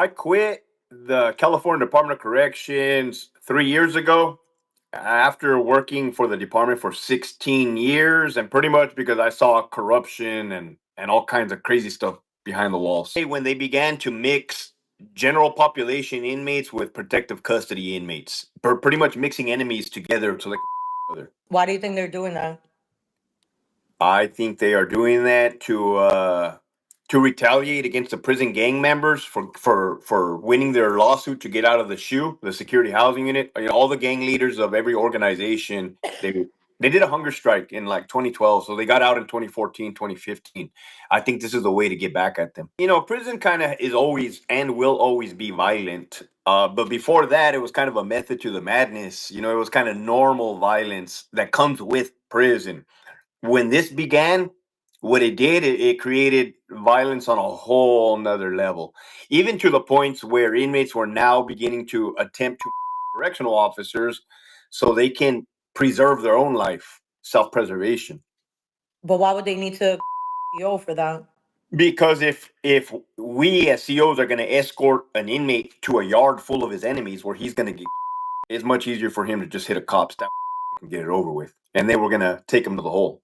I quit the California Department of Corrections 3 years ago after working for the department for 16 years, and pretty much because I saw corruption and all kinds of crazy stuff behind the walls. When they began to mix general population inmates with protective custody inmates, pretty much mixing enemies together to like other. Why do you think they're doing that? I think they are doing that to retaliate against the prison gang members for winning their lawsuit to get out of the SHU, the security housing unit. You know, all the gang leaders of every organization, they did a hunger strike in like 2012, so they got out in 2014, 2015. I think this is the way to get back at them. You know, prison kind of is always and will always be violent. But before that, it was kind of a method to the madness. You know, it was kind of normal violence that comes with prison. When this began, what it did, it created violence on a whole nother level, even to the points where inmates were now beginning to attempt to correctional officers so they can preserve their own life, self-preservation. But why would they need to yo for that? Because if we as COs are going to escort an inmate to a yard full of his enemies where he's going to get, it's much easier for him to just hit a cop, stab, and get it over with, and then we're going to take him to the hole.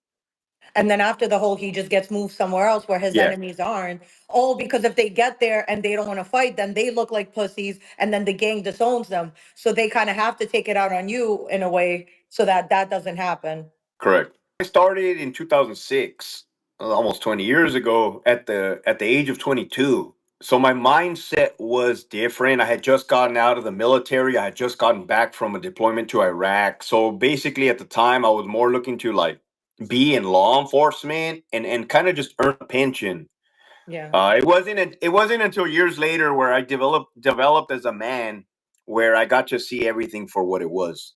And then after the whole, he just gets moved somewhere else where his Yeah. enemies aren't. Oh, because if they get there and they don't want to fight, then they look like pussies, and then the gang disowns them. So they kind of have to take it out on you in a way so that that doesn't happen. Correct. I started in 2006, almost 20 years ago, at the age of 22. So my mindset was different. I had just gotten out of the military. I had just gotten back from a deployment to Iraq. So basically at the time I was more looking to like be in law enforcement and kind of just earn a pension. Yeah. It wasn't until years later where I developed as a man where I got to see everything for what it was.